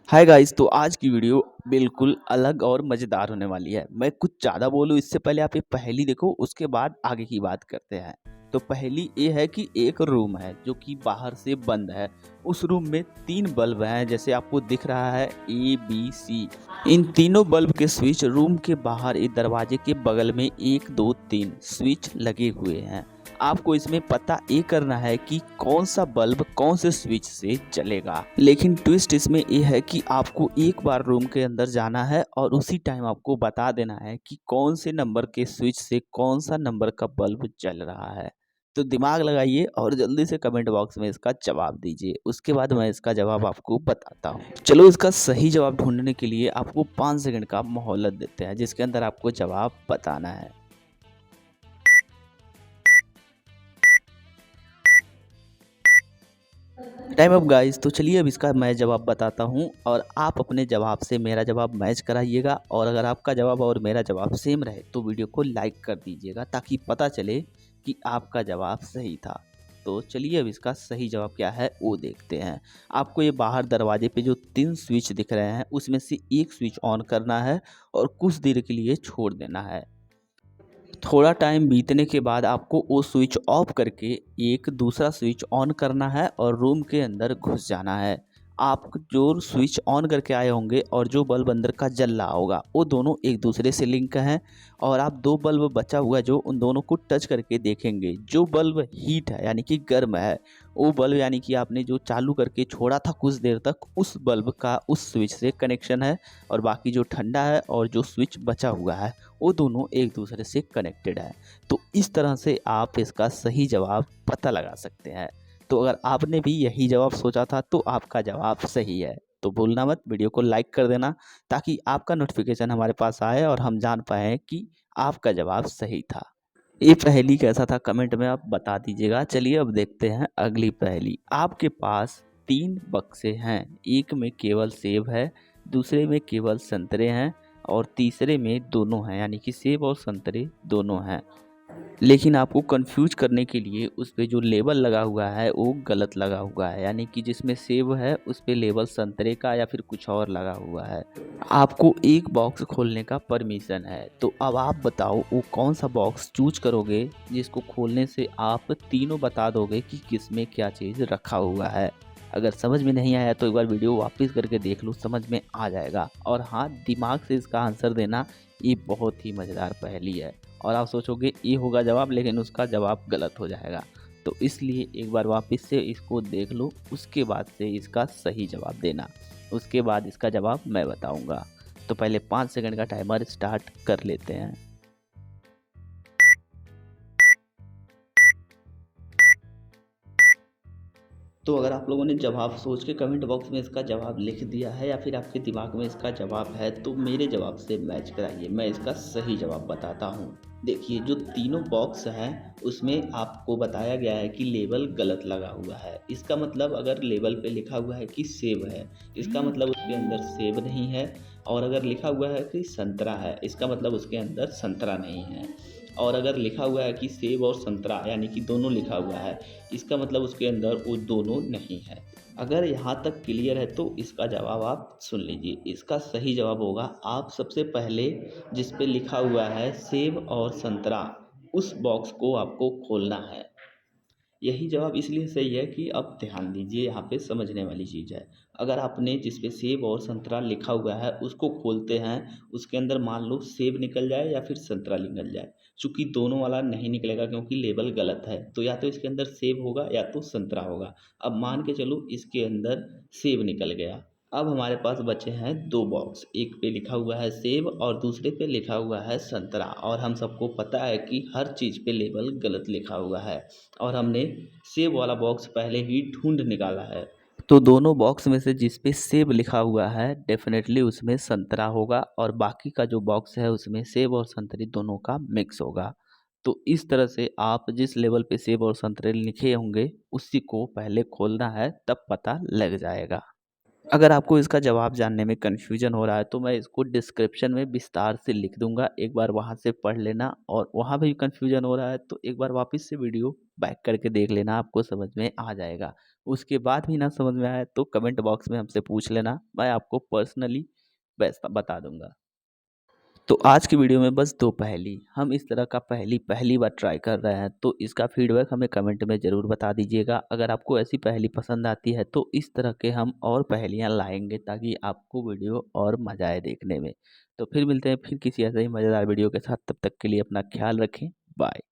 Hi guys, तो आज की वीडियो बिल्कुल अलग और मज़ेदार होने वाली है। मैं कुछ ज़्यादा बोलूँ इससे पहले आप ये पहेली देखो, उसके बाद आगे की बात करते हैं। तो पहेली ये है कि एक रूम है जो कि बाहर से बंद है। उस रूम में 3 बल्ब हैं, जैसे आपको दिख रहा है ए, बी, सी। इन तीनों बल्ब के स्विच रूम के बाहर एक दरवाजे के बगल में 1, 2, 3 स्विच लगे हुए हैं। आपको इसमें पता ये करना है कि कौन सा बल्ब कौन से स्विच से जलेगा। लेकिन ट्विस्ट इसमें ये है कि आपको एक बार रूम के अंदर जाना है और उसी टाइम आपको बता देना है कि कौन से नंबर के स्विच से कौन सा नंबर का बल्ब जल रहा है। तो दिमाग लगाइए और जल्दी से कमेंट बॉक्स में इसका जवाब दीजिए। उसके बाद मैं इसका जवाब आपको बताता हूँ। चलो, इसका सही जवाब ढूंढने के लिए आपको 5 सेकंड का मोहलत देते हैं, जिसके अंदर आपको जवाब बताना है। Time up guys. तो चलिए अब इसका मैं जवाब बताता हूँ और आप अपने जवाब से मेरा जवाब मैच कराइएगा। और अगर आपका जवाब और मेरा जवाब सेम रहे तो वीडियो को लाइक कर दीजिएगा, ताकि पता चले कि आपका जवाब सही था। तो चलिए अब इसका सही जवाब क्या है वो देखते हैं। आपको ये बाहर दरवाजे पे जो 3 स्विच दिख रहे हैं, उसमें से एक स्विच ऑन करना है और कुछ देर के लिए छोड़ देना है। थोड़ा टाइम बीतने के बाद आपको वो स्विच ऑफ करके एक दूसरा स्विच ऑन करना है और रूम के अंदर घुस जाना है। आप जो स्विच ऑन करके आए होंगे और जो बल्ब अंदर का जल रहा होगा, वो दोनों एक दूसरे से लिंक हैं। और आप 2 बल्ब बचा हुआ है जो उन दोनों को टच करके देखेंगे। जो बल्ब हीट है यानी कि गर्म है, वो बल्ब यानी कि आपने जो चालू करके छोड़ा था कुछ देर तक, उस बल्ब का उस स्विच से कनेक्शन है। और बाकी जो ठंडा है और जो स्विच बचा हुआ है, वो दोनों एक दूसरे से कनेक्टेड है। तो इस तरह से आप इसका सही जवाब पता लगा सकते हैं। तो अगर आपने भी यही जवाब सोचा था तो आपका जवाब सही है। तो भूलना मत वीडियो को लाइक कर देना, ताकि आपका नोटिफिकेशन हमारे पास आए और हम जान पाएँ कि आपका जवाब सही था। ये पहेली कैसा था कमेंट में आप बता दीजिएगा। चलिए अब देखते हैं अगली पहेली। आपके पास 3 बक्से हैं, एक में केवल सेब है, दूसरे में केवल संतरे हैं और तीसरे में दोनों हैं, यानी कि सेब और संतरे दोनों हैं। लेकिन आपको कंफ्यूज करने के लिए उस पे जो लेबल लगा हुआ है वो गलत लगा हुआ है, यानी कि जिसमें सेब है उस पे लेबल संतरे का या फिर कुछ और लगा हुआ है। आपको एक बॉक्स खोलने का परमिशन है। तो अब आप बताओ वो कौन सा बॉक्स चूज करोगे जिसको खोलने से आप तीनों बता दोगे कि किसमें क्या चीज़ रखा हुआ है। अगर समझ में नहीं आया तो एक बार वीडियो वापस करके देख लो, समझ में आ जाएगा। और हाँ, दिमाग से इसका आंसर देना, ये बहुत ही मज़ेदार पहेली है। और आप सोचोगे ये होगा जवाब, लेकिन उसका जवाब गलत हो जाएगा। तो इसलिए एक बार वापस से इसको देख लो, उसके बाद से इसका सही जवाब देना। उसके बाद इसका जवाब मैं बताऊंगा। तो पहले 5 सेकंड का टाइमर स्टार्ट कर लेते हैं। तो अगर आप लोगों ने जवाब सोच के कमेंट बॉक्स में इसका जवाब लिख दिया है या फिर आपके दिमाग में इसका जवाब है, तो मेरे जवाब से मैच कराइए, मैं इसका सही जवाब बताता हूँ। देखिए, जो तीनों बॉक्स हैं उसमें आपको बताया गया है कि लेबल गलत लगा हुआ है। इसका मतलब अगर लेबल पे लिखा हुआ है कि सेब है, इसका मतलब उसके अंदर सेब नहीं है। और अगर लिखा हुआ है कि संतरा है, इसका मतलब उसके अंदर संतरा नहीं है। और अगर लिखा हुआ है कि सेब और संतरा यानी कि दोनों लिखा हुआ है, इसका मतलब उसके अंदर वो दोनों नहीं है। अगर यहाँ तक क्लियर है तो इसका जवाब आप सुन लीजिए। इसका सही जवाब होगा, आप सबसे पहले जिस पे लिखा हुआ है सेब और संतरा, उस बॉक्स को आपको खोलना है। यही जवाब इसलिए सही है कि अब ध्यान दीजिए, यहाँ पे समझने वाली चीज़ है। अगर आपने जिस पे सेब और संतरा लिखा हुआ है उसको खोलते हैं, उसके अंदर मान लो सेब निकल जाए या फिर संतरा निकल जाए। चूँकि दोनों वाला नहीं निकलेगा क्योंकि लेबल गलत है, तो या तो इसके अंदर सेब होगा या तो संतरा होगा। अब मान के चलो इसके अंदर सेब निकल गया। अब हमारे पास बचे हैं 2 बॉक्स, एक पे लिखा हुआ है सेब और दूसरे पे लिखा हुआ है संतरा। और हम सबको पता है कि हर चीज़ पे लेबल गलत लिखा हुआ है। और हमने सेब वाला बॉक्स पहले ही ढूंढ निकाला है। तो दोनों बॉक्स में से जिस पे सेब लिखा हुआ है डेफिनेटली उसमें संतरा होगा, और बाकी का जो बॉक्स है उसमें सेब और संतरी दोनों का मिक्स होगा। तो इस तरह से आप जिस लेवल पे सेब और संतरे लिखे होंगे उसी को पहले खोलना है, तब पता लग जाएगा। अगर आपको इसका जवाब जानने में कन्फ्यूजन हो रहा है तो मैं इसको डिस्क्रिप्शन में विस्तार से लिख दूंगा, एक बार वहां से पढ़ लेना। और वहां भी कन्फ्यूजन हो रहा है तो एक बार वापस से वीडियो बैक करके देख लेना, आपको समझ में आ जाएगा। उसके बाद भी ना समझ में आया तो कमेंट बॉक्स में हमसे पूछ लेना, मैं आपको पर्सनली बता दूंगा। तो आज की वीडियो में बस 2 पहेली, हम इस तरह का पहेली पहली बार ट्राई कर रहे हैं, तो इसका फीडबैक हमें कमेंट में ज़रूर बता दीजिएगा। अगर आपको ऐसी पहेली पसंद आती है तो इस तरह के हम और पहेलियाँ लाएंगे ताकि आपको वीडियो और मज़ा आए देखने में। तो फिर मिलते हैं फिर किसी ऐसे ही मज़ेदार वीडियो के साथ, तब तक के लिए अपना ख्याल रखें। बाय।